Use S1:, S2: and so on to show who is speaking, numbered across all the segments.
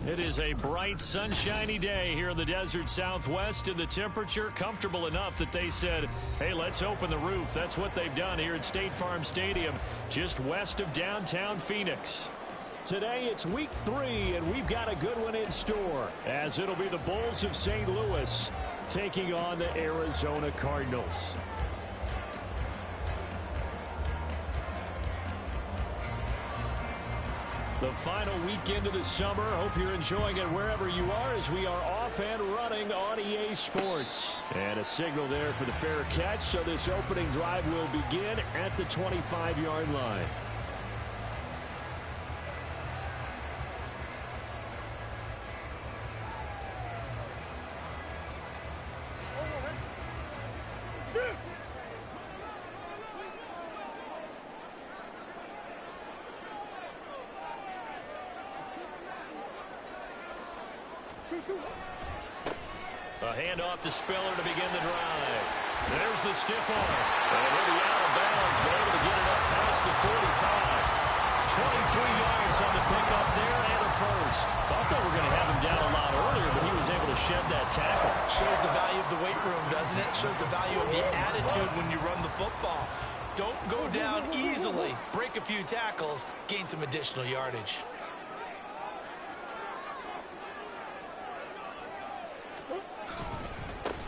S1: It is a bright, sunshiny day here in the desert Southwest, and the temperature comfortable enough that they said, hey, let's open the roof. That's what they've done here at State Farm Stadium, just west of downtown Phoenix. Today it's week 3, and we've got a good one in store, as it'll be the Bulls of St. Louis taking on the Arizona Cardinals. The final weekend of the summer. Hope you're enjoying it wherever you are as we are off and running on EA Sports. And a signal there for the fair catch, so this opening drive will begin at the 25-yard line. A handoff to Spiller to begin the drive. There's the stiff arm. And he'll be out of bounds, but able to get it up past the 45. 23 yards on the pickup there and a first. Thought they were going to have him down a lot earlier, but he was able to shed that tackle.
S2: Shows the value of the weight room, doesn't it? Shows the value of the attitude when you run the football. Don't go down easily. Break a few tackles, gain some additional yardage.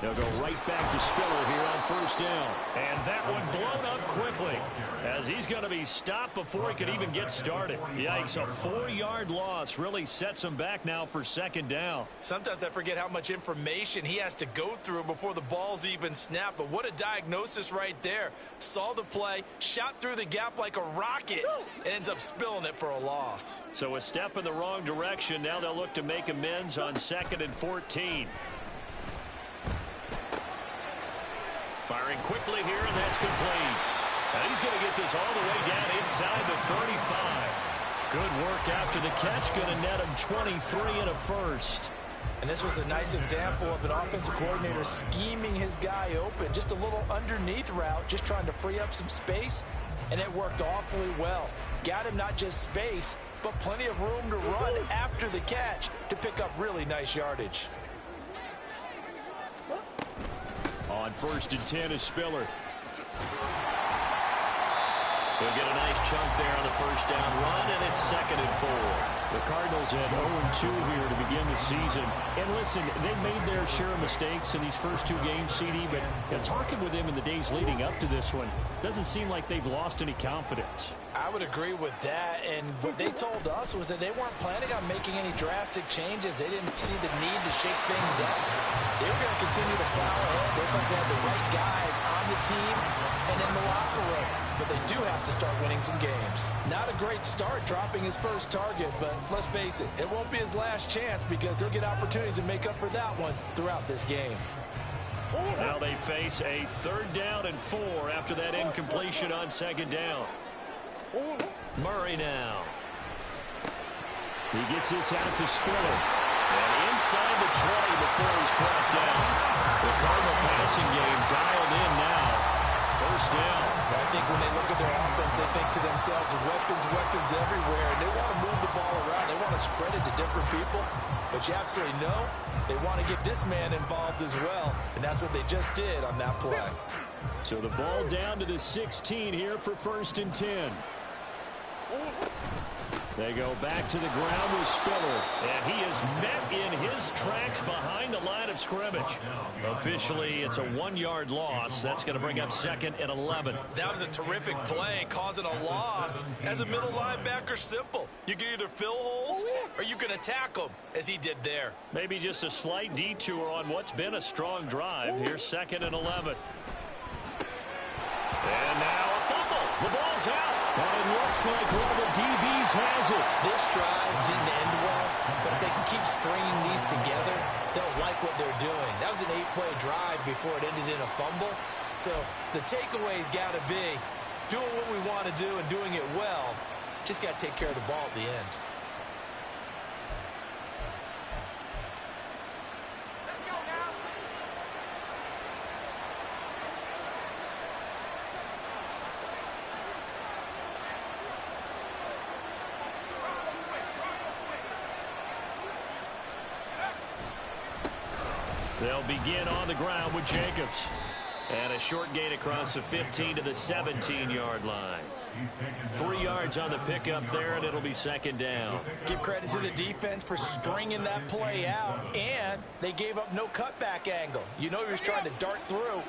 S1: They'll go right back to Spiller here on first down. And that one blown up quickly as he's going to be stopped before he could even get started. Yikes, a 4-yard loss really sets him back now for second down.
S2: Sometimes I forget how much information he has to go through before the ball's even snapped. But what a diagnosis right there. Saw the play, shot through the gap like a rocket, and ends up spilling it for a loss.
S1: So a step in the wrong direction. Now they'll look to make amends on 2nd and 14. Firing quickly here, and that's complete. And he's going to get this all the way down inside the 35. Good work after the catch. Going to net him 23 and a first.
S2: And this was a nice example of an offensive coordinator scheming his guy open. Just a little underneath route, just trying to free up some space. And it worked awfully well. Got him not just space, but plenty of room to run after the catch to pick up really nice yardage.
S1: On 1st and 10 is Spiller. They'll get a nice chunk there on the first down run, and it's 2nd and 4. The Cardinals had 0-2 here to begin the season. And listen, they made their share of mistakes in these first 2 games, CD, but talking with them in the days leading up to this one, doesn't seem like they've lost any confidence.
S2: I would agree with that, and what they told us was that they weren't planning on making any drastic changes. They didn't see the need to shake things up. They were going to continue to plow ahead. They thought they had the right guys on the team and in the locker room. But they do have to start winning some games. Not a great start dropping his first target, but let's face it, it won't be his last chance because he'll get opportunities to make up for that one throughout this game.
S1: Now they face a 3rd down and 4 after that incompletion on 2nd down. Murray now. He gets this out to Spiller. And inside the 20 before he's brought down. The Cardinal passing game dialed in now. First down.
S2: I think when they look at their offense, they think to themselves, weapons everywhere. And they want to move the ball around. They want to spread it to different people. But you absolutely know they want to get this man involved as well. And that's what they just did on that play.
S1: So the ball down to the 16 here for 1st and 10. They go back to the ground with Spiller. And he is met in his tracks behind the line of scrimmage. Officially, it's a 1-yard loss. That's going to bring up 2nd and 11.
S2: That was a terrific play, causing a loss. As a middle linebacker, simple. You can either fill holes or you can attack them, as he did there.
S1: Maybe just a slight detour on what's been a strong drive. Here's 2nd and 11. And now a fumble. The ball's out. And it looks like one of the DBs has it.
S2: This drive didn't end well, but if they can keep stringing these together, they'll like what they're doing. That was an 8-play drive before it ended in a fumble. So the takeaway's got to be doing what we want to do and doing it well. Just got to take care of the ball at the end.
S1: They'll begin on the ground with Jacobs. And a short gain across the 15 to the 17-yard line. 3 yards on the pickup there, and it'll be second down.
S2: Give credit to the defense for stringing that play out, and they gave up no cutback angle. You know he was trying to dart through.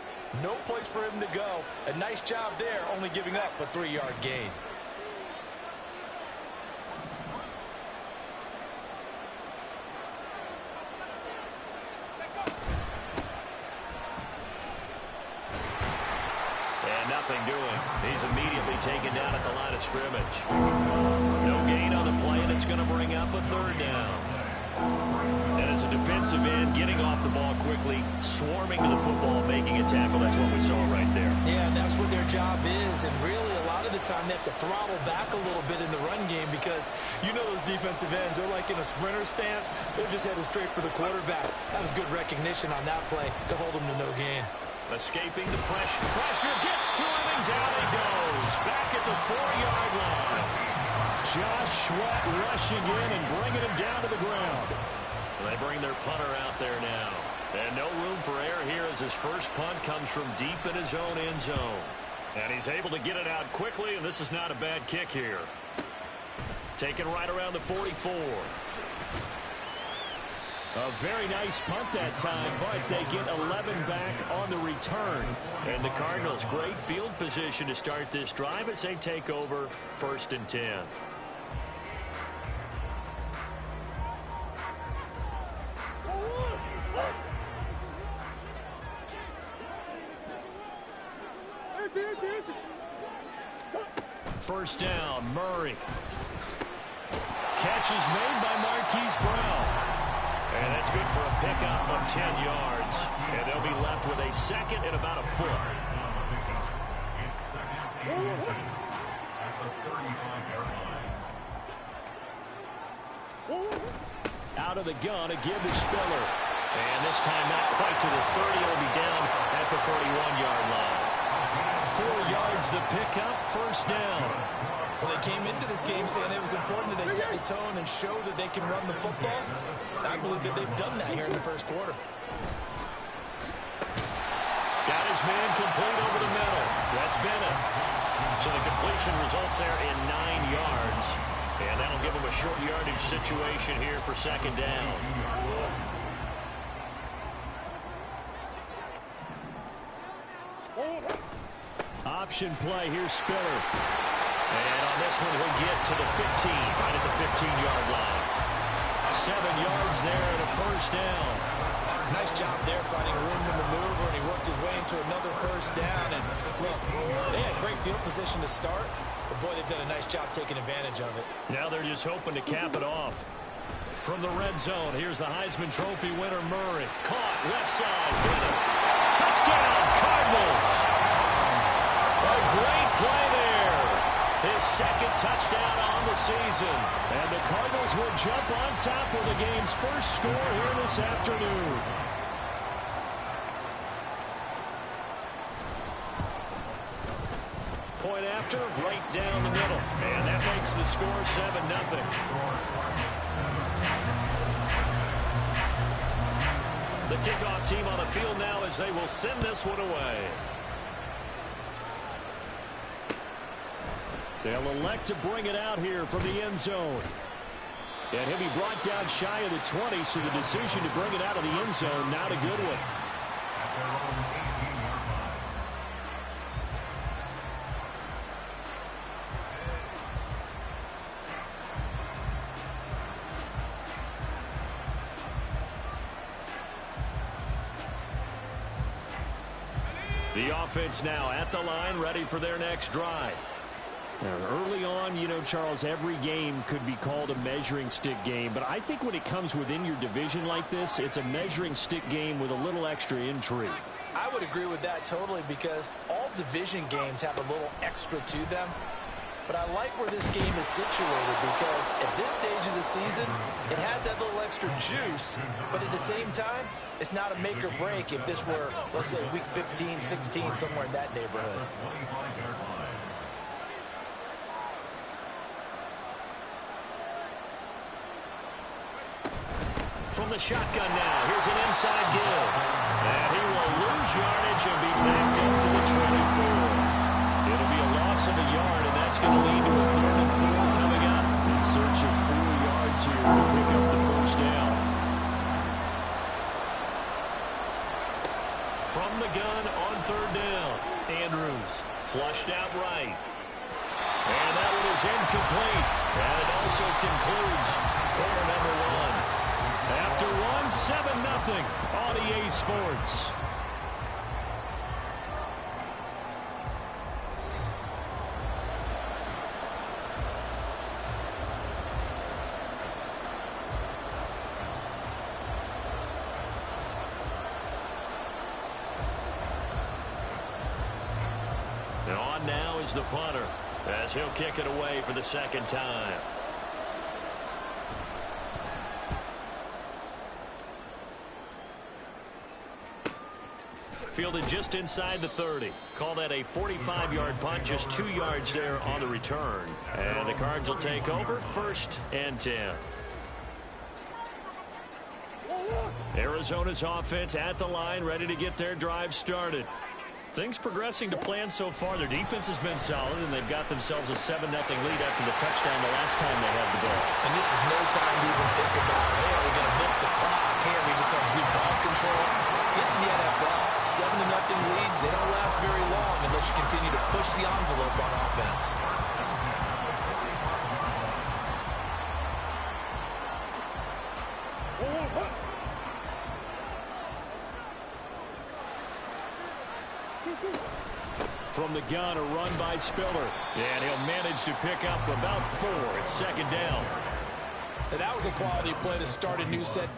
S2: No place for him to go. A nice job there, only giving up a 3-yard gain.
S1: Nothing doing. He's immediately taken down at the line of scrimmage. No gain on the play, and it's going to bring up a third down. And as a defensive end, getting off the ball quickly, swarming to the football, making a tackle. That's what we saw right there.
S2: Yeah, that's what their job is. And really, a lot of the time, they have to throttle back a little bit in the run game because you know those defensive ends, they're like in a sprinter stance. They're just headed straight for the quarterback. That was good recognition on that play to hold them to no gain.
S1: Escaping the pressure. Pressure gets to him, and down he goes. Back at the 4-yard line. Josh Sweat rushing in and bringing him down to the ground. They bring their punter out there now. And no room for error here as his first punt comes from deep in his own end zone. And he's able to get it out quickly, and this is not a bad kick here. Taken right around the 44. A very nice punt that time, but they get 11 back on the return. And the Cardinals, great field position to start this drive as they take over 1st and 10. First down, Murray. Catch is made by Marquise Brown. And that's good for a pickup of 10 yards. And they'll be left with a second and about a foot. Out of the gun to give to Spiller. And this time not quite to the 30. It'll be down at the 41-yard line. 4 yards the pickup, first down.
S2: Well, they came into this game saying it was important that they set the tone and show that they can run the football. I believe that they've done that here in the first quarter.
S1: Got his man complete over the middle. That's Bennett. So the completion results there in 9 yards. And that'll give them a short yardage situation here for second down. Option play, here's Spiller. And on this one, he'll get to the 15, right at the 15-yard line. 7 yards there and a first down.
S2: Nice job there finding room to maneuver, and he worked his way into another first down. And look, they had great field position to start, but boy, they've done a nice job taking advantage of it.
S1: Now they're just hoping to cap it off. From the red zone, here's the Heisman Trophy winner, Murray. Caught, left side, Bennett. Touchdown, Cardinals! A great play there. His second touchdown on the season. And the Cardinals will jump on top of the game's first score here this afternoon. Point after, right down the middle. And that makes the score 7-0. The kickoff team on the field now as they will send this one away. They'll elect to bring it out here from the end zone. And he'll be brought down shy of the 20, so the decision to bring it out of the end zone, not a good one. The offense now at the line, ready for their next drive. Now, early on, you know, Charles, every game could be called a measuring stick game. But I think when it comes within your division like this, it's a measuring stick game with a little extra intrigue.
S2: I would agree with that totally, because all division games have a little extra to them. But I like where this game is situated, because at this stage of the season, it has that little extra juice. But at the same time, it's not a make or break if this were, let's say, week 15, 16, somewhere in that neighborhood.
S1: From the shotgun now. Here's an inside give. And he will lose yardage and be backed up to the 24. It'll be a loss of a yard, and that's going to lead to a 3rd and 4 coming up. In search of 4 yards here to pick up the first down. From the gun on 3rd down. Andrews flushed out right. And that one is incomplete. And it also concludes quarter number 1. After one, 7-0 on EA Sports. And on now is the punter, as he'll kick it away for the 2nd time. Fielded just inside the 30. Call that a 45-yard punt, just 2 yards there on the return. And the Cards will take over 1st and 10. Arizona's offense at the line, ready to get their drive started. Things progressing to plan so far. Their defense has been solid, and they've got themselves a 7-0 lead after the touchdown the last time they had the ball.
S2: And this is no time to even think about, hey, are we going to milk the clock? Hey, are we just going to do ball control? This is the NFL. 7-0 leads, they don't last very long unless you continue to push the envelope on offense.
S1: From the gun, a run by Spiller. And he'll manage to pick up about 4. It's 2nd down.
S2: And that was a quality play to start a new set.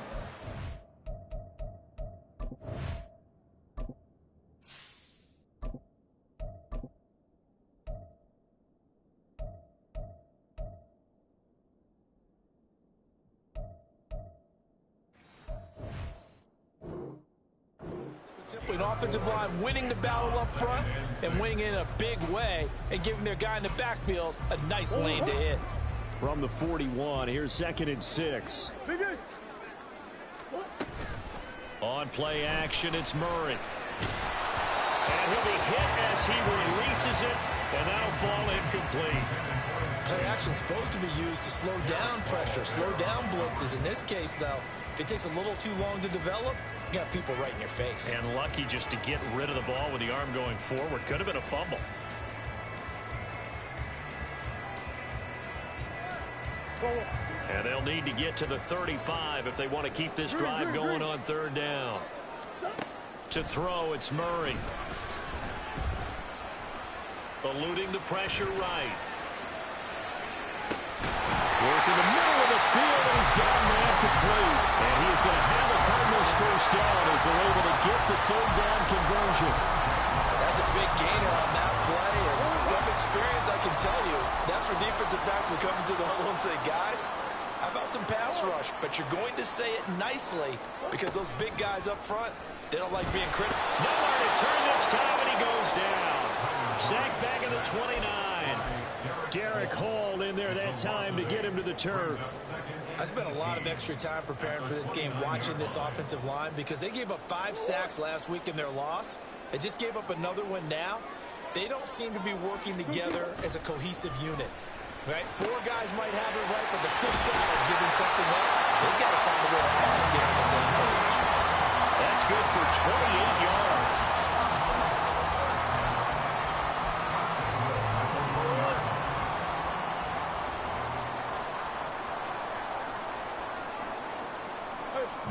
S2: Simply an offensive line winning the battle up front and winning in a big way and giving their guy in the backfield a nice lane to hit.
S1: From the 41, here's 2nd and 6. On play action, it's Murray. And he'll be hit as he releases it, and that'll fall incomplete.
S2: Play action's supposed to be used to slow down pressure, slow down blitzes. In this case, though, if it takes a little too long to develop, you got people right in your face.
S1: And lucky just to get rid of the ball with the arm going forward. Could have been a fumble. And they'll need to get to the 35 if they want to keep this drive going on 3rd down. To throw, it's Murray. Eluding the pressure right. Work in the middle of the field, and he's got a man complete. And he is going to have the Cardinals first down as they're able to get the 3rd down conversion.
S2: That's a big gainer on that play. And from experience, I can tell you, that's where defensive backs will come into the huddle and say, guys, how about some pass rush? But you're going to say it nicely because those big guys up front, they don't like being critical.
S1: Nowhere to turn this time, and he goes down. Sacked back at the 29. Derek Hall in there that time to get him to the turf.
S2: I spent a lot of extra time preparing for this game, watching this offensive line, because they gave up 5 sacks last week in their loss. They just gave up another one now. They don't seem to be working together as a cohesive unit. Right? 4 guys might have it right, but the 5th guy is giving something up. They've got to find a way to all get on the same page.
S1: That's good for 28 yards.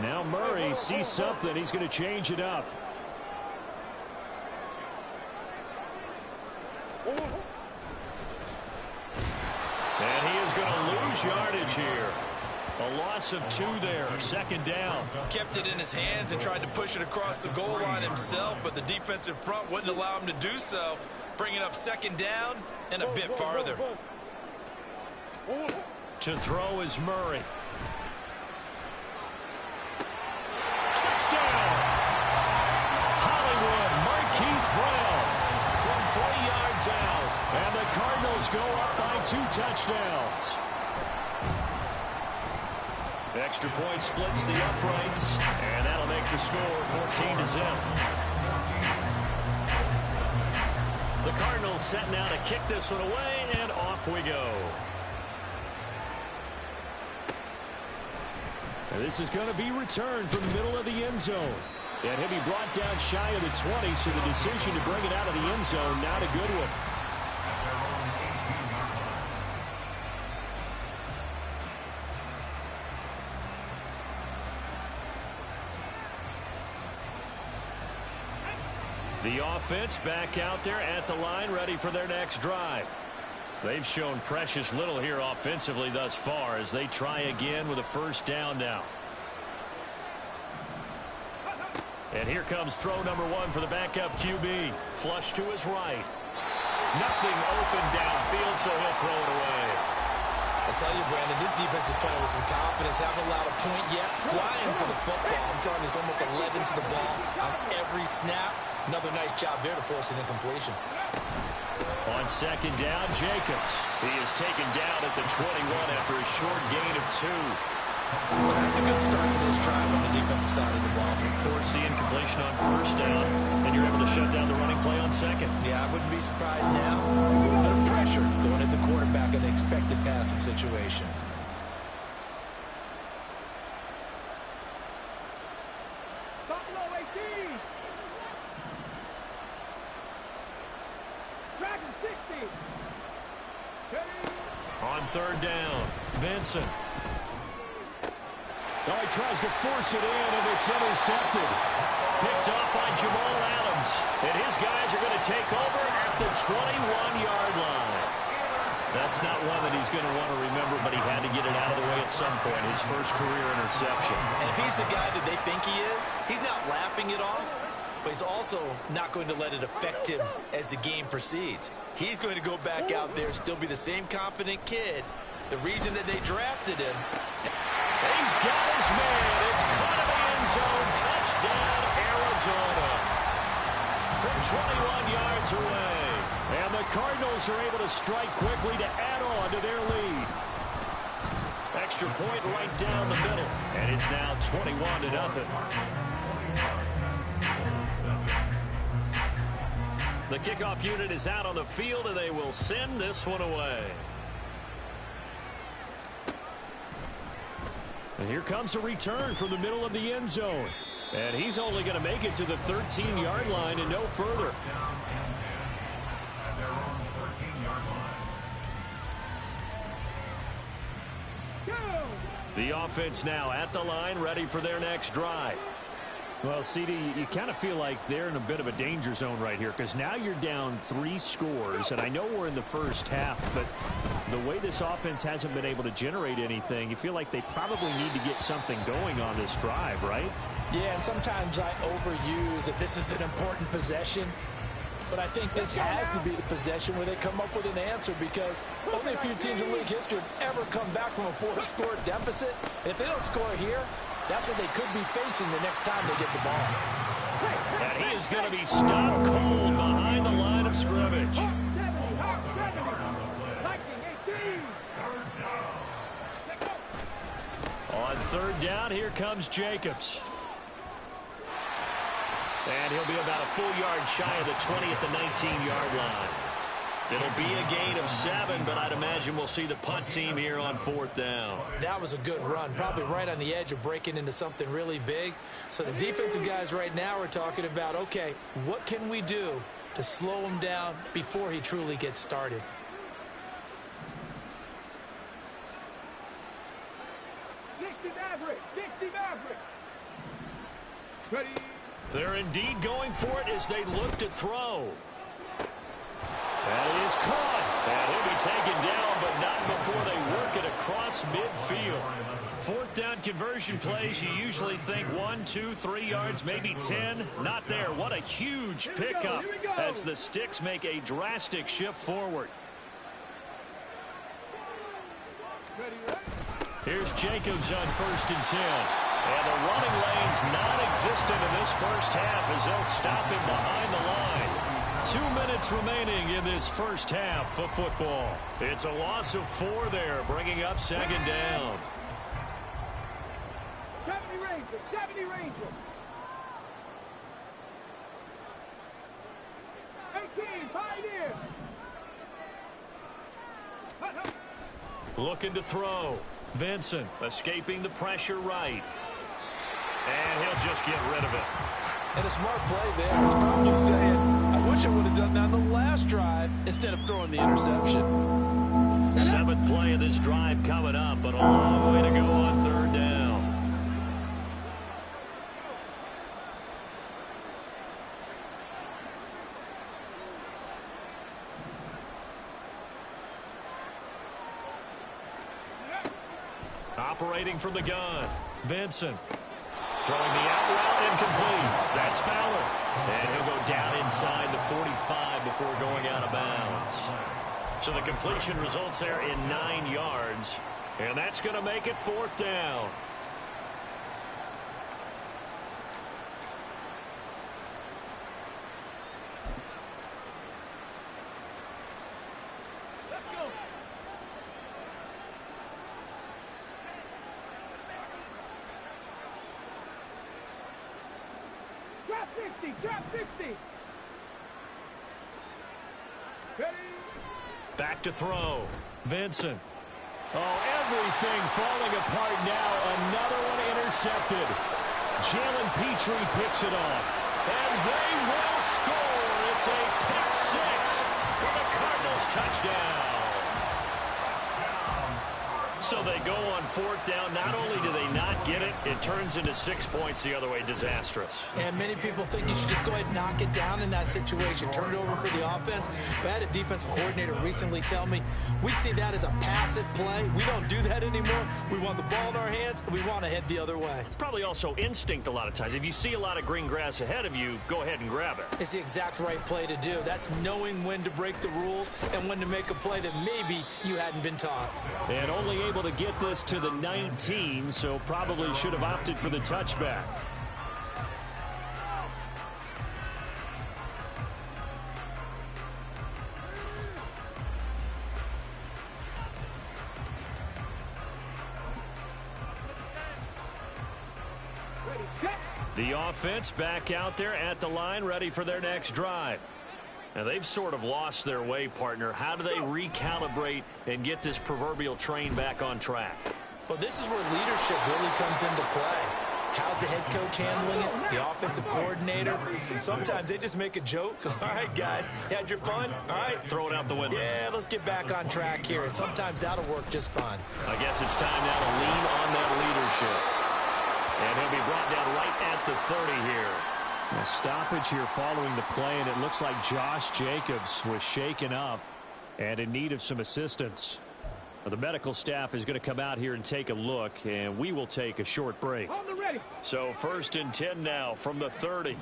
S1: Now Murray sees something. He's going to change it up. And he is going to lose yardage here. A loss of 2 there. 2nd down.
S2: Kept it in his hands and tried to push it across the goal line himself, but the defensive front wouldn't allow him to do so, bringing up 2nd down and a bit farther.
S1: To throw is Murray. Touchdown! Hollywood, Marquise Brown from 3 yards out. And the Cardinals go up by 2 touchdowns. Extra point splits the uprights, and that'll make the score 14-0. The Cardinals set now to kick this one away, and off we go. And this is going to be returned from the middle of the end zone. And he'll be brought down shy of the 20, so the decision to bring it out of the end zone, not a good one. The offense back out there at the line, ready for their next drive. They've shown precious little here offensively thus far as they try again with a first down now. And here comes throw number one for the backup QB. Flush to his right. Nothing open downfield, so he'll throw it away.
S2: I tell you, Brandon, this defense is playing with some confidence. Haven't allowed a point yet. Flying to the football. I'm telling you, it's almost 11 to the ball on every snap. Another nice job there to force an incompletion.
S1: On second down, Jacobs. He is taken down at the 21 after a short gain of 2.
S2: Well, that's a good start to this drive on the defensive side of the ball.
S1: Force the incompletion on first down, and you're able to shut down the running play on second.
S2: Yeah, I wouldn't be surprised now. A little bit of pressure going at the quarterback in the expected passing situation.
S1: On third down, Vincent. Oh, he tries to force it in, and it's intercepted. Picked off by Jamal Adams. And his guys are going to take over at the 21-yard line. That's not one that he's going to want to remember, but he had to get it out of the way at some point, his first career interception.
S2: And if he's the guy that they think he is, he's not laughing it off, but he's also not going to let it affect him as the game proceeds. He's going to go back out there, still be the same confident kid. The reason that they drafted him.
S1: He's got his man. It's caught in the end zone. Touchdown, Arizona. From 21 yards away. And the Cardinals are able to strike quickly to add on to their lead. Extra point right down the middle. And it's now 21-0. The kickoff unit is out on the field, and they will send this one away. And here comes a return from the middle of the end zone. And he's only going to make it to the 13-yard line and no further. The offense now at the line, ready for their next drive. Well, CD, you kind of feel like they're in a bit of a danger zone right here because now you're down 3 scores, and I know we're in the first half, but the way this offense hasn't been able to generate anything, you feel like they probably need to get something going on this drive, right?
S2: Yeah, and sometimes I overuse that this is an important possession, but I think this has to be the possession where they come up with an answer because only a few teams in league history have ever come back from a 4-score deficit. If they don't score here, that's what they could be facing the next time they get the ball.
S1: And he is going to be stopped cold behind the line of scrimmage. On third down, here comes Jacobs. And he'll be about a full yard shy of the 20 at the 19-yard line. It'll be a gain of 7, but I'd imagine we'll see the punt team here on fourth down.
S2: That was a good run, probably right on the edge of breaking into something really big. So the defensive guys right now are talking about, okay, what can we do to slow him down before he truly gets started?
S1: They're indeed going for it as they look to throw. That is caught. And he'll be taken down, but not before they work it across midfield. Fourth down conversion plays, you usually think 1, 2, 3 yards, maybe 10. Not there. What a huge pickup as the Sticks make a drastic shift forward. Here's Jacobs on 1st and 10. And the running lane's non-existent in this first half as they'll stop him behind the line. 2 minutes remaining in this first half of football. It's a loss of 4 there, bringing up second down.
S3: 70 Rangers. 18 Pioneers.
S1: Looking to throw. Vincent escaping the pressure right. And he'll just get rid of it.
S2: And a smart play there. He's probably saying, I wish I would have done that on the last drive instead of throwing the interception.
S1: 7th play of this drive coming up, but a long way to go on 3rd down. Operating from the gun. Vincent. Throwing the out route incomplete. That's Fowler. And he'll go down inside the 45 before going out of bounds. So the completion results there in 9 yards. And that's going to make it 4th down.
S3: Drop 60. Ready.
S1: Back to throw. Vincent. Oh, everything falling apart now. Another one intercepted. Jalen Petrie picks it off. And they will score. It's a pick six for the Cardinals touchdown. So they go on 4th down. Not only do they not get it, it turns into 6 points the other way. Disastrous.
S2: And many people think you should just go ahead and knock it down in that situation. Turn it over for the offense. But I had a defensive coordinator recently tell me, we see that as a passive play. We don't do that anymore. We want the ball in our hands, and we want to head the other way.
S1: It's probably also instinct a lot of times. If you see a lot of green grass ahead of you, go ahead and grab it.
S2: It's the exact right play to do. That's knowing when to break the rules and when to make a play that maybe you hadn't been taught.
S1: And only able to get this to the 19, so probably should have opted for the touchback. The offense back out there at the line, ready for their next drive. Now, they've sort of lost their way, partner. How do they recalibrate and get this proverbial train back on track?
S2: Well, this is where leadership really comes into play. How's the head coach handling it? The offensive coordinator? Sometimes they just make a joke. All right, guys, had your fun? All right.
S1: Throw it out the window.
S2: Yeah, let's get back on track here. And sometimes that'll work just fine.
S1: I guess it's time now to lean on that leadership. And he'll be brought down right at the 30 here. A stoppage here following the play, and it looks like Josh Jacobs was shaken up and in need of some assistance. Well, the medical staff is going to come out here and take a look, and we will take a short break. So 1st and 10 now from the 30.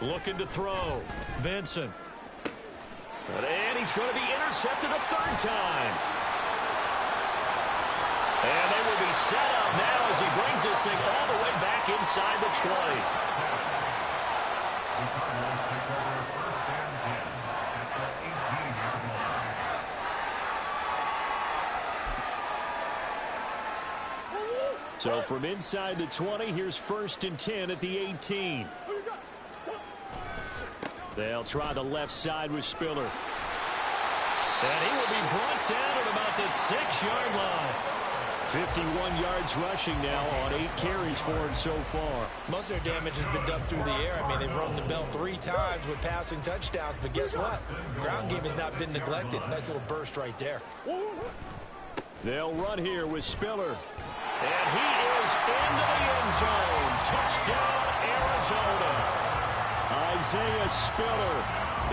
S1: Looking to throw. Vincent. And he's going to be intercepted a 3rd time. And they will be set up now as he brings this thing all the way back inside the 20. So from inside the 20, here's 1st and 10 at the 18. They'll try the left side with Spiller. And he will be brought down at about the 6-yard line. 51 yards rushing now on 8 carries for him so far.
S2: Most of their damage has been done through the air. I mean, they've run the bell 3 times with passing touchdowns, but guess what? Ground game has not been neglected. Nice little burst right there.
S1: They'll run here with Spiller. And he is into the end zone. Touchdown, Arizona. Isaiah Spiller,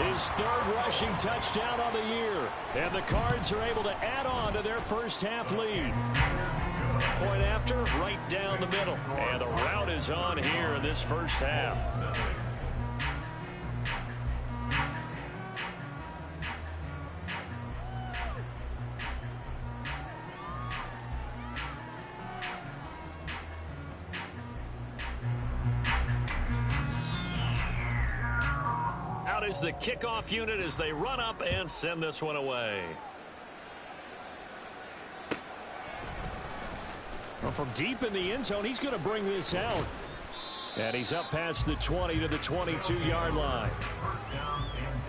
S1: his 3rd rushing touchdown of the year. And the Cards are able to add on to their first half lead. Point after, right down the middle. And the route is on here in this first half. Out is the kickoff unit as they run up and send this one away. Well, from deep in the end zone, he's going to bring this out. And he's up past the 20 to the 22-yard line.
S4: First down and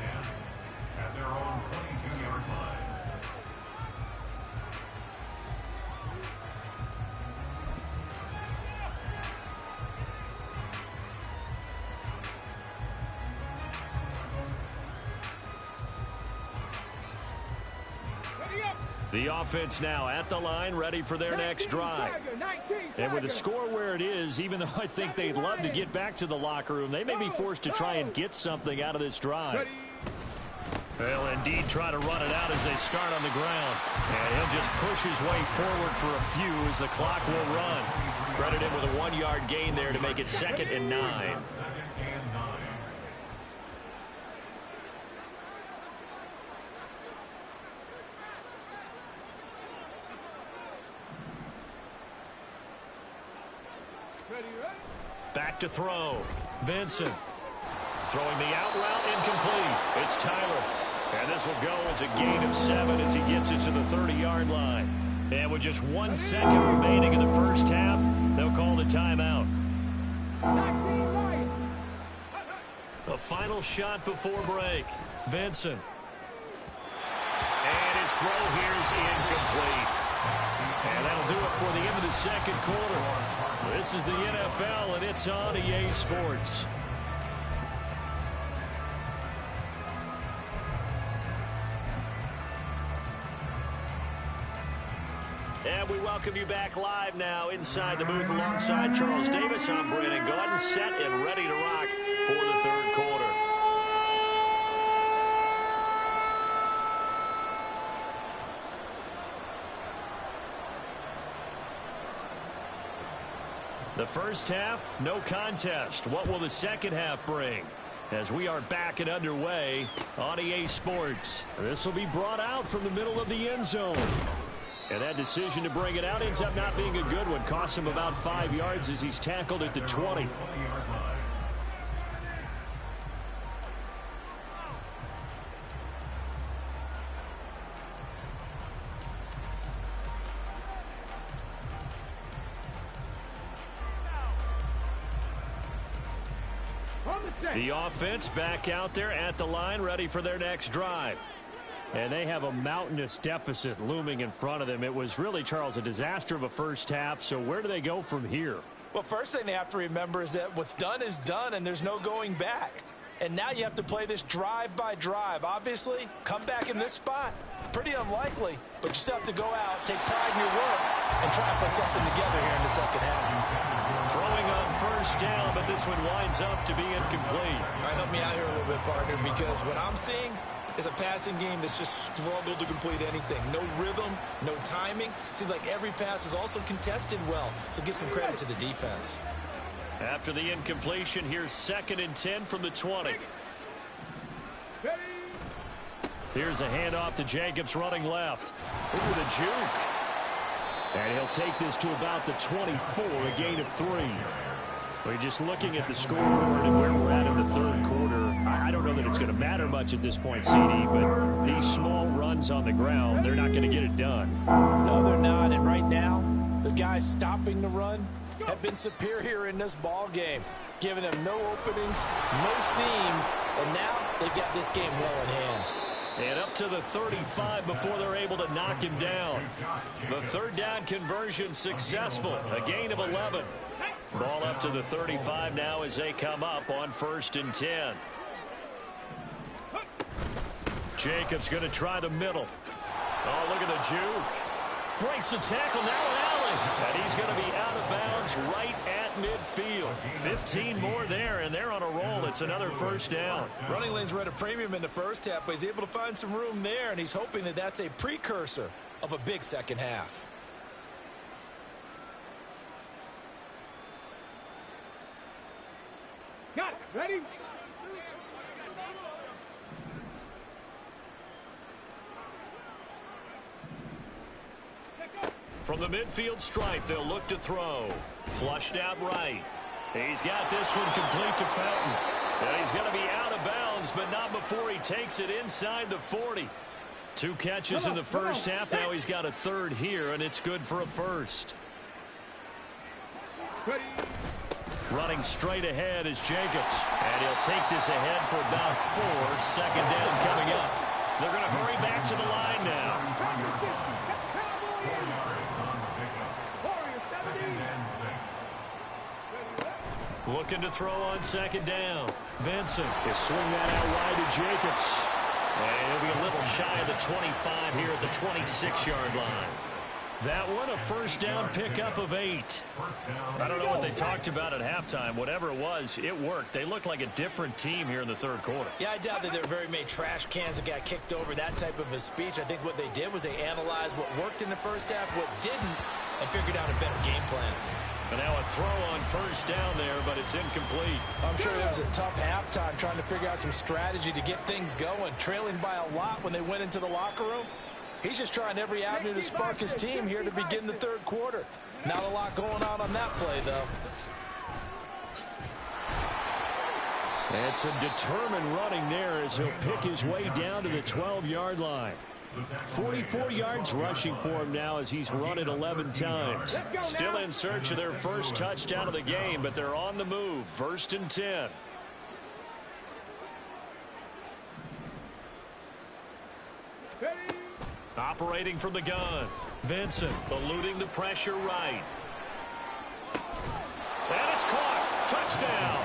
S4: 10 at their own 22-yard line.
S1: The offense now at the line, ready for their next drive. And with the score where it is, even though I think they'd love to get back to the locker room, they may be forced to try and get something out of this drive. They'll indeed try to run it out as they start on the ground. And he'll just push his way forward for a few as the clock will run. Credit him with a 1-yard gain there to make it 2nd and 9. Back to throw. Vincent. Throwing the out route, incomplete. It's Tyler. And this will go as a gain of 7 as he gets it to the 30-yard line. And with just 1 second remaining in the first half, they'll call the timeout. A final shot before break. Vincent. And his throw here is incomplete. And that'll do it for the end of the second quarter. This is the NFL, and it's on EA Sports. And we welcome you back live now inside the booth alongside Charles Davis. I'm Brandon Gordon, set and ready to rock for the third quarter. The first half, no contest. What will the second half bring? As we are back and underway on EA Sports. This will be brought out from the middle of the end zone. And that decision to bring it out ends up not being a good one. Costs him about 5 yards as he's tackled at the 20. The offense back out there at the line, ready for their next drive. And they have a mountainous deficit looming in front of them. It was really, Charles, a disaster of a first half. So where do they go from here?
S2: Well, first thing they have to remember is that what's done is done, and there's no going back. And now you have to play this drive by drive. Obviously, come back in this spot, pretty unlikely. But you still have to go out, take pride in your work, and try and put something together here in the second half.
S1: Throwing on first down, but this one winds up to be incomplete.
S2: All right, help me out here a little bit, partner, because what I'm seeing is a passing game that's just struggled to complete anything. No rhythm, no timing. Seems like every pass is also contested well, so give some credit to the defense.
S1: After the incompletion, here's 2nd and 10 from the 20. Here's a handoff to Jacobs running left. Ooh, the juke. And he'll take this to about the 24, a gain of 3. We're just looking at the scoreboard and where we're at in the third quarter. I don't know that it's going to matter much at this point, CD, but these small runs on the ground, they're not going to get it done.
S2: No, they're not. And right now, the guys stopping the run have been superior in this ball game, giving them no openings, no seams, and now they've got this game well in hand.
S1: And up to the 35 before they're able to knock him down. The third down conversion successful, a gain of 11. Ball up to the 35 now as they come up on 1st and 10. Jacobs going to try the middle. Oh, look at the juke. Breaks the tackle, now an alley. And he's going to be out of bounds right at midfield. 15 more there, and they're on a roll. It's another first down.
S2: Running lanes were at a premium in the first half, but he's able to find some room there, and he's hoping that that's a precursor of a big second half.
S3: Got it. Ready?
S1: From the midfield stripe, they'll look to throw. Flushed out right. He's got this one complete to Fountain. And he's going to be out of bounds, but not before he takes it inside the 40. 2 catches in the first half. Now he's got a third here, and it's good for a first. Running straight ahead is Jacobs. And he'll take this ahead for about 4. Second down coming up. They're going to hurry back to the line now.
S4: 4 yards on the pickup. Second and 6.
S1: Looking to throw on second down. Vincent will swing that out wide to Jacobs. And he'll be a little shy of the 25 here at the 26-yard line. That one, a first down pickup of 8. I don't know what they talked about at halftime. Whatever it was, it worked. They looked like a different team here in the third quarter.
S2: Yeah, I doubt that there were very many trash cans that got kicked over, that type of a speech. I think what they did was they analyzed what worked in the first half, what didn't, and figured out a better game plan.
S1: And now a throw on first down there, but it's incomplete.
S2: I'm sure it was a tough halftime trying to figure out some strategy to get things going, trailing by a lot when they went into the locker room. He's just trying every avenue to spark his team here to begin the third quarter. Not a lot going on that play, though.
S1: And some determined running there as he'll pick his way down to the 12-yard line. 44 yards rushing for him now as he's run it 11 times. Still in search of their first touchdown of the game, but they're on the move. 1st and 10. Operating from the gun. Vincent eluding the pressure right. And it's caught. Touchdown.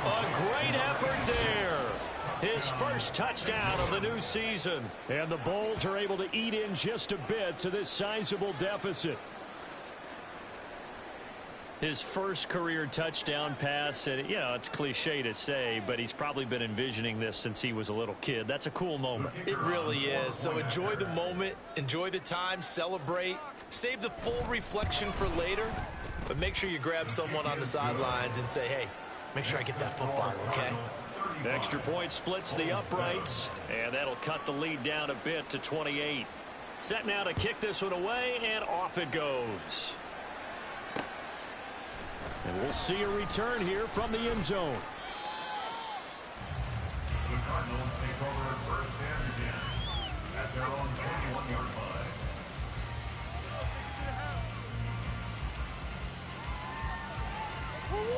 S1: A great effort there. His first touchdown of the new season. And the Bulls are able to eat in just a bit to this sizable deficit. His first career touchdown pass, and you know, it's cliche to say, but he's probably been envisioning this since he was a little kid. That's a cool moment.
S2: It really is. So enjoy the moment, enjoy the time, celebrate, save the full reflection for later, but make sure you grab someone on the sidelines and say, hey, make sure I get that football, okay?
S1: Extra point splits the uprights, and that'll cut the lead down a bit to 28. Set now to kick this one away, and off it goes. And we'll see a return here from the end zone.
S4: The Cardinals take over at 1st and 10 at their own 21-yard line.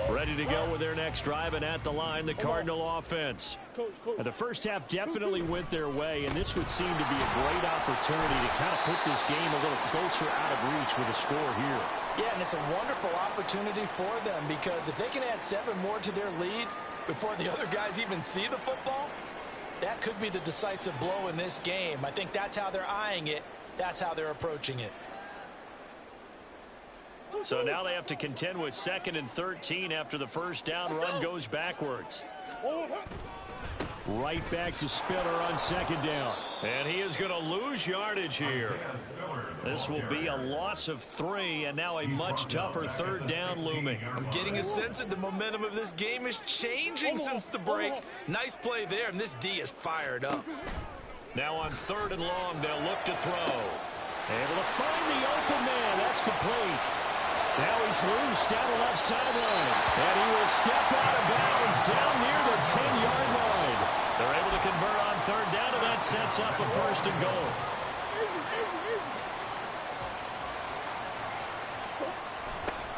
S1: Ready to go with their next drive, and at the line, the Cardinal offense. The first half definitely went their way, and this would seem to be a great opportunity to kind of put this game a little closer out of reach with a score here.
S2: Yeah, and it's a wonderful opportunity for them because if they can add 7 more to their lead before the other guys even see the football, that could be the decisive blow in this game. I think that's how they're eyeing it. That's how they're approaching it.
S1: So now they have to contend with 2nd and 13 after the first down run goes backwards. Right back to Spiller on 2nd down. And he is going to lose yardage here. This will be a loss of 3, and now a much tougher 3rd down looming.
S2: I'm getting a sense that the momentum of this game is changing since the break. Nice play there, and this D is fired up.
S1: Now on 3rd and long, they'll look to throw. Able to find the open man. That's complete. Now he's loose down the left sideline. And he will step out of bounds down near the 10-yard line. They're able to convert on 3rd down, and that sets up a 1st and goal.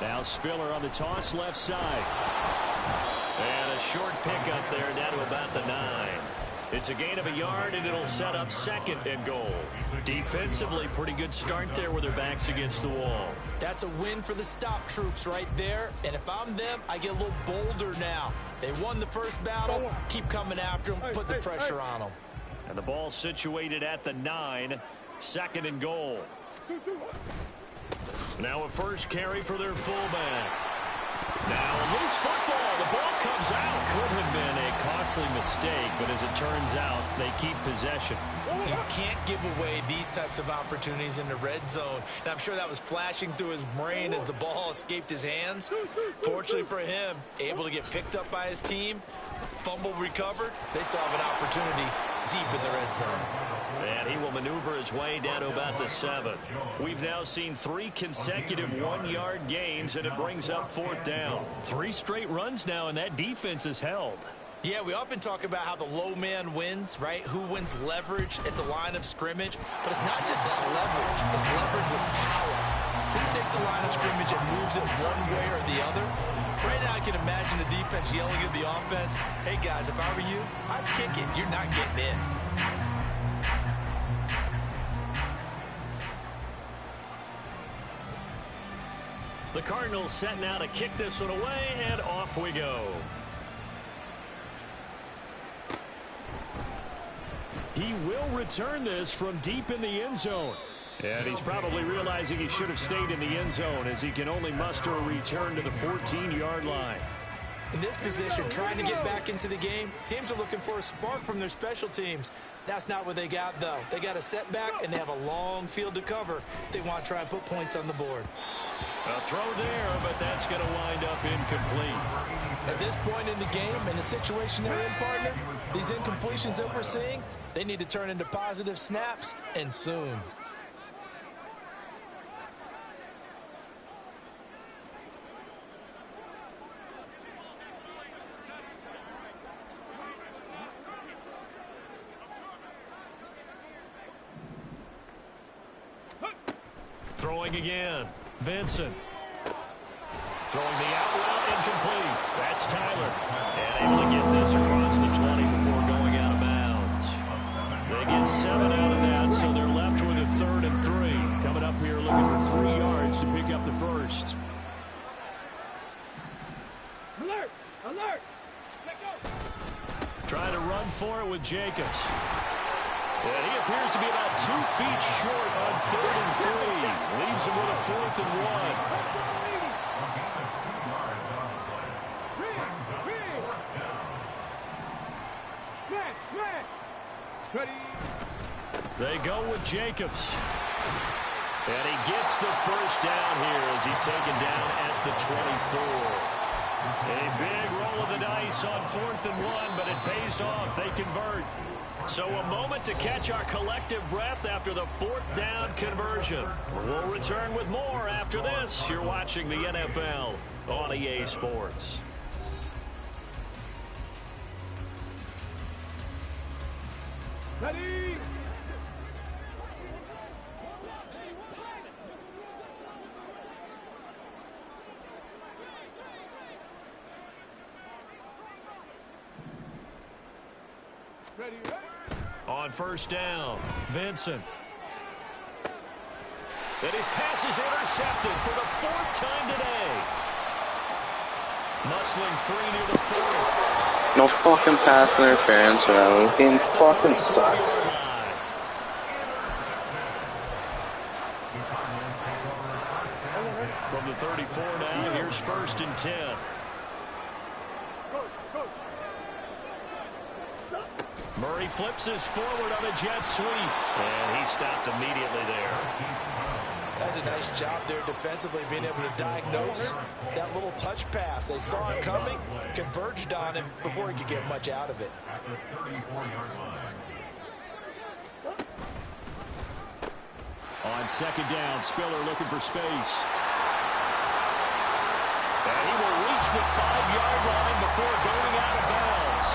S1: Now Spiller on the toss left side. And a short pickup there down to about the 9. It's a gain of a yard, and it'll set up 2nd and goal. Defensively, pretty good start there with their backs against the wall.
S2: That's a win for the stop troops right there. And if I'm them, I get a little bolder now. They won the first battle. Keep coming after them. Put the pressure on them.
S1: And the ball situated at the 9. 2nd and goal. Now a first carry for their fullback. Now a loose football. The ball comes out. Could have been a costly mistake, but as it turns out, they keep possession.
S2: You can't give away these types of opportunities in the red zone. And I'm sure that was flashing through his brain as the ball escaped his hands. Fortunately for him, able to get picked up by his team, fumble recovered. They still have an opportunity deep in the red zone.
S1: And he will maneuver his way down to about the 7. We've now seen 3 consecutive 1-yard gains, and it brings up 4th down. 3 straight runs now, and that defense is held.
S2: Yeah, we often talk about how the low man wins, right? Who wins leverage at the line of scrimmage. But it's not just that leverage. It's leverage with power. he takes the line of scrimmage and moves it one way or the other, right now I can imagine the defense yelling at the offense, hey guys, if I were you, I'd kick it. You're not getting in.
S1: The Cardinals set now to kick this one away, and off we go. He will return this from deep in the end zone. And he's probably realizing he should have stayed in the end zone as he can only muster a return to the 14-yard line.
S2: In this position, trying to get back into the game, teams are looking for a spark from their special teams. That's not what they got, though. They got a setback, and they have a long field to cover if they want to try and put points on the board.
S1: A throw there, but that's going to wind up incomplete.
S2: At this point in the game, in the situation they're in, partner, these incompletions that we're seeing, they need to turn into positive snaps, and soon.
S1: Throwing again. Vincent. Throwing the out route, incomplete. That's Tyler. And able to get this across the 20 before going out of bounds. They get 7 out of that, so they're left with a 3rd and 3. Coming up here looking for 3 yards to pick up the first.
S3: Alert! Alert! Let go!
S1: Trying to run for it with Jacobs. And he appears to be about 2 feet short on 3rd and 3. Leaves him with a 4th and
S3: 1.
S1: They go with Jacobs. And he gets the first down here as he's taken down at the 24. A big roll of the dice on 4th and 1, but it pays off. They convert. So a moment to catch our collective breath after the 4th down conversion. We'll return with more after this. You're watching the NFL on EA Sports.
S3: Ready! Ready, ready.
S1: On 1st down, Vincent. And his pass is intercepted for the 4th time today. Musling 3 near the 40.
S5: No fucking pass interference, man. This game fucking sucks.
S1: From the 34 now, here's 1st and 10. Murray flips his forward on a jet sweep. And he stopped immediately there.
S2: That's a nice job there defensively, being able to diagnose that little touch pass. They saw it coming, converged on him before he could get much out of it.
S1: On 2nd down, Spiller looking for space. And he will reach the 5-yard line before going out of bounds.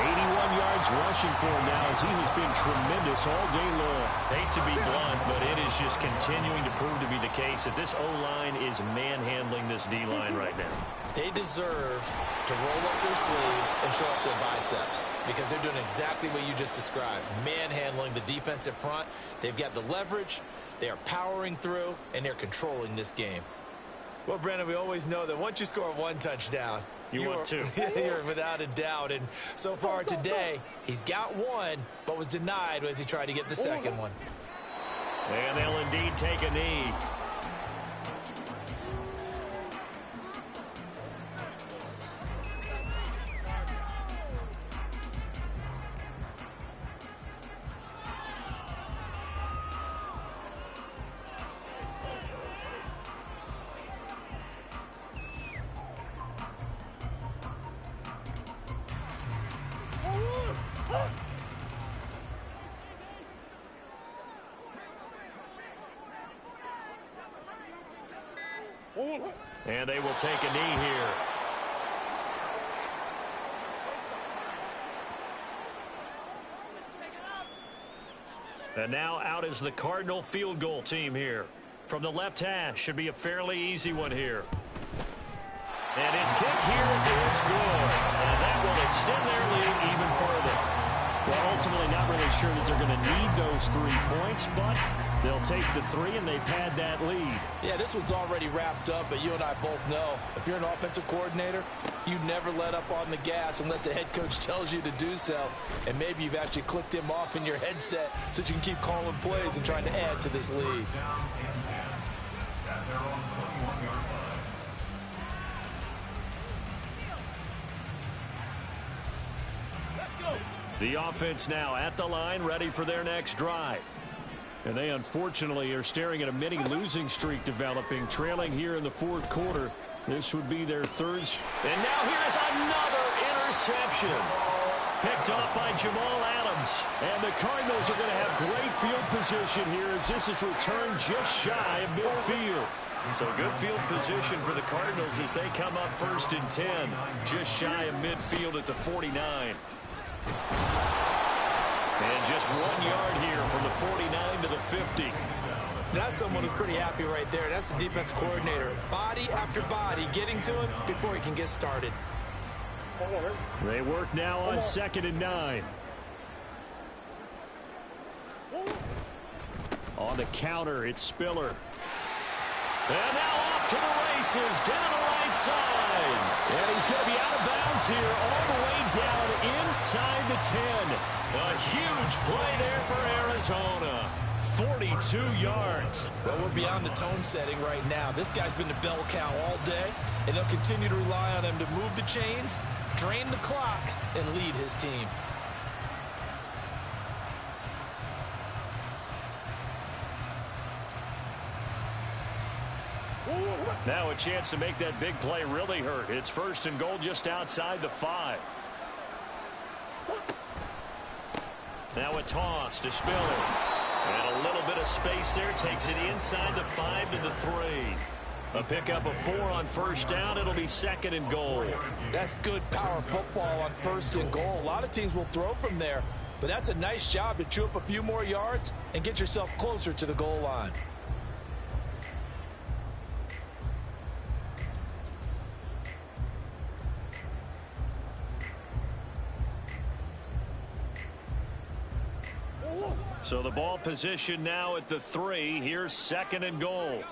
S1: 81 yards rushing for him now as he has been tremendous all day long. Hate to be blunt, but it is just continuing to prove to be the case that this O-line is manhandling this D-line right now.
S2: They deserve to roll up their sleeves and show up their biceps because they're doing exactly what you just described, manhandling the defensive front. They've got the leverage, they are powering through, and they're controlling this game. Well, Brandon, we always know that once you score 1 touchdown,
S1: you want 2.
S2: You're without a doubt. And so far today, he's got 1, but was denied as he tried to get the second one.
S1: And they'll indeed take a knee. And they will take a knee here. And now out is the Cardinal field goal team here. from the left hash. Should be a fairly easy one here. And his kick here is good. And that will extend their lead even further. Well, ultimately not really sure that they're going to need those 3 points, but they'll take the 3 and they pad that lead.
S2: Yeah, this one's already wrapped up, but you and I both know if you're an offensive coordinator, you never let up on the gas unless the head coach tells you to do so. And maybe you've actually clicked him off in your headset so that you can keep calling plays and trying to add to this lead.
S1: The offense now at the line, ready for their next drive. And they unfortunately are staring at a mini losing streak developing, trailing here in the fourth quarter. This would be their third. And now here's another interception. Picked off by Jamal Adams. And the Cardinals are going to have great field position here as this is returned just shy of midfield. So good field position for the Cardinals as they come up first and 10. Just shy of midfield at the 49. And just 1 yard here from the 49 to the 50.
S2: That's someone who's pretty happy right there. That's the defense coordinator. Body after body getting to him before he can get started.
S1: They work now on 2nd and 9. On the counter, it's Spiller. And now off to the races, down the right side. And he's going to be out of bounds here all the way down inside the 10. A huge play there for Arizona. 42 yards.
S2: Well, we're beyond the tone setting right now. This guy's been the bell cow all day, and they'll continue to rely on him to move the chains, drain the clock, and lead his team.
S1: Now a chance to make that big play really hurt. It's 1st and goal just outside the 5. Now a toss to Spiller. And a little bit of space there. Takes it inside the 5 to the 3. A pickup of 4 on 1st down. It'll be 2nd and goal.
S2: That's good power football on 1st and goal. A lot of teams will throw from there, but that's a nice job to chew up a few more yards and get yourself closer to the goal line.
S1: So the ball position now at the 3. Here's 2nd and goal.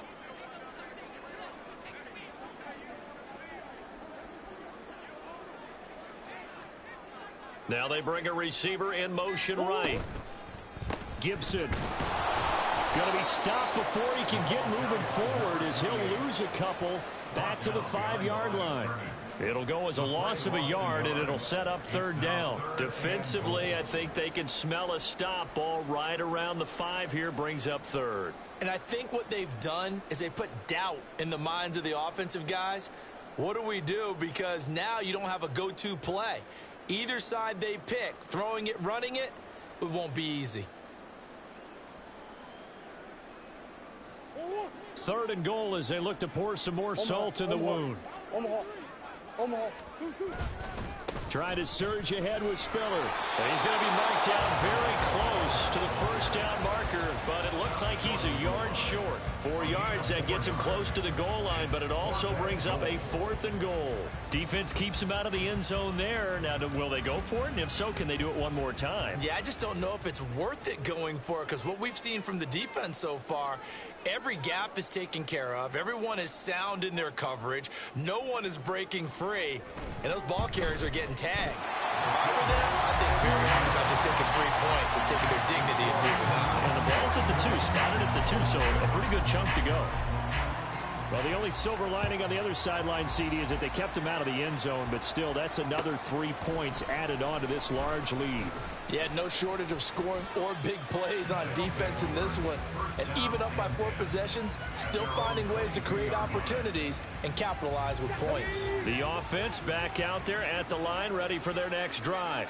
S1: Now they bring a receiver in motion right. Gibson. Going to be stopped before he can get moving forward as he'll lose a couple back to the 5-yard line. It'll go as a loss of a yard, and it'll set up 3rd down. Defensively, I think they can smell a stop. Ball right around the 5 here brings up 3rd.
S2: And I think what they've done is they put doubt in the minds of the offensive guys. What do we do? Because now you don't have a go-to play. Either side they pick, throwing it, running it, it won't be easy.
S1: 3rd and goal as they look to pour some more salt in the wound. Trying to surge ahead with Spiller. And he's going to be marked down very close to the 1st down marker, but it looks like he's a yard short. 4 yards, that gets him close to the goal line, but it also brings up a 4th and goal. Defense keeps him out of the end zone there. Now, will they go for it? And if so, can they do it one more time?
S2: Yeah, I just don't know if it's worth it going for it, because what we've seen from the defense so far, every gap is taken care of. Everyone is sound in their coverage. No one is breaking free, and those ball carriers are getting tagged. If I were them, I'd think very hard about just taking 3 points and taking their dignity and moving on.
S1: And the ball's at the 2, spotted at the 2, so a pretty good chunk to go. Well, the only silver lining on the other sideline, CD, is that they kept him out of the end zone, but still, that's another 3 points added on to this large lead.
S2: Yeah, no shortage of scoring or big plays on defense in this one. And even up by 4 possessions, still finding ways to create opportunities and capitalize with points.
S1: The offense back out there at the line, ready for their next drive.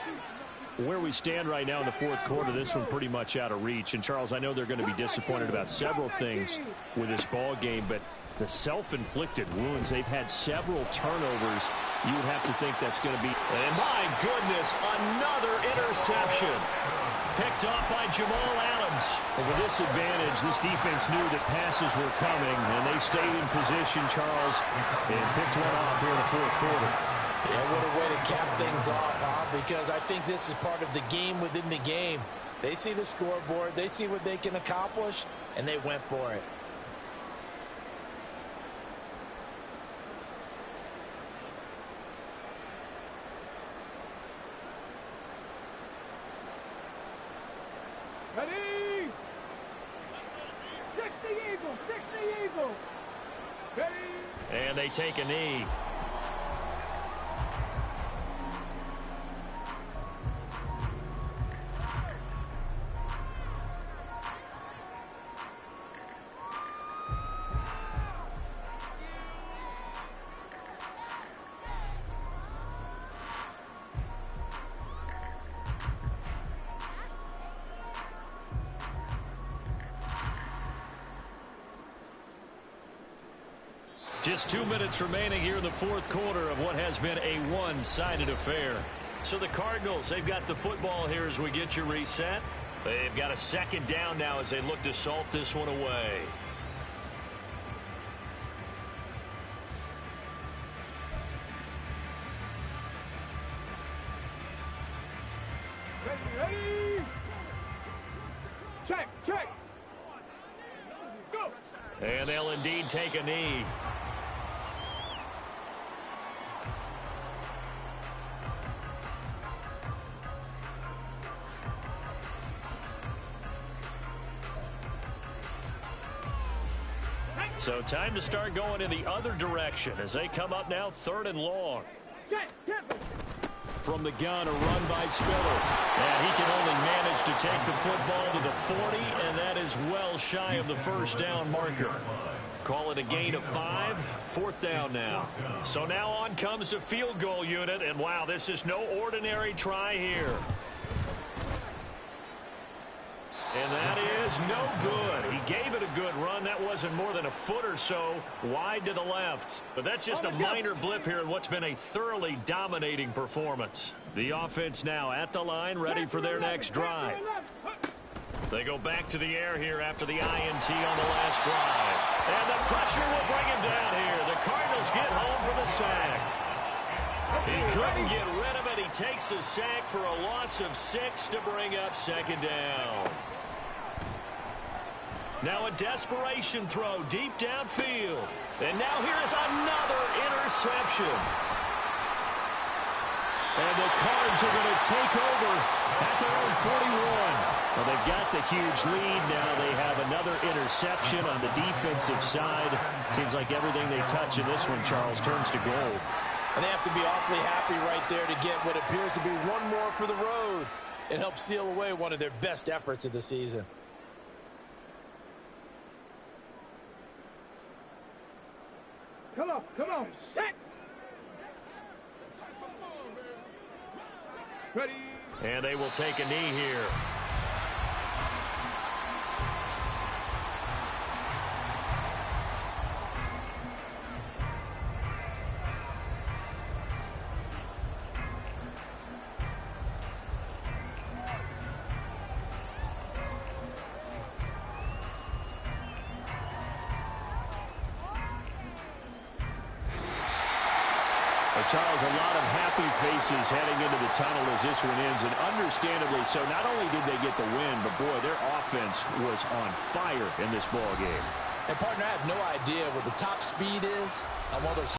S1: Where we stand right now in the fourth quarter, this one pretty much out of reach. And, Charles, I know they're going to be disappointed about several things with this ball game, but the self-inflicted wounds, they've had several turnovers. You would have to think that's going to be... And my goodness, another interception. Picked off by Jamal Adams. comes.
S6: And with this advantage, this defense knew that passes were coming, and they stayed in position, Charles, and picked one off here in the fourth quarter.
S2: Yeah, what a way to cap things off, huh? Because I think this is part of the game within the game. They see the scoreboard, they see what they can accomplish, and they went for it.
S3: Ready? Six the Eagle! Six the Eagle! Ready?
S1: And they take a knee. Just 2 minutes remaining here in the fourth quarter of what has been a one-sided affair. So the Cardinals, they've got the football here as we get you reset. They've got a second down now as they look to salt this one away.
S3: Ready? Check, check! Go!
S1: And they'll indeed take a knee. So time to start going in the other direction as they come up now 3rd and long. From the gun, a run by Spiller. And he can only manage to take the football to the 40, and that is well shy of the first down marker. Call it a gain of 5. 4th down now. So now on comes the field goal unit, and wow, this is no ordinary try here. And that is no good. He gave it a good run. That wasn't more than a foot or so wide to the left. But that's just a minor blip here in what's been a thoroughly dominating performance. The offense now at the line, ready for their next drive. They go back to the air here after the INT on the last drive. And the pressure will bring him down here. The Cardinals get home for the sack. He couldn't get rid of it. He takes the sack for a loss of 6 to bring up 2nd down. Now a desperation throw deep downfield. And now here is another interception. And the Cards are going to take over at their own 41. Well, they've got the huge lead now. They have another interception on the defensive side. Seems like everything they touch in this one, Charles, turns to gold.
S2: And they have to be awfully happy right there to get what appears to be one more for the road. It helps seal away one of their best efforts of the season.
S3: Come on, set! Ready?
S1: And they will take a knee here.
S6: Charles, a lot of happy faces heading into the tunnel as this one ends, and understandably so. Not only did they get the win, but boy, their offense was on fire in this ball game.
S2: And partner, I have no idea what the top speed is on one of those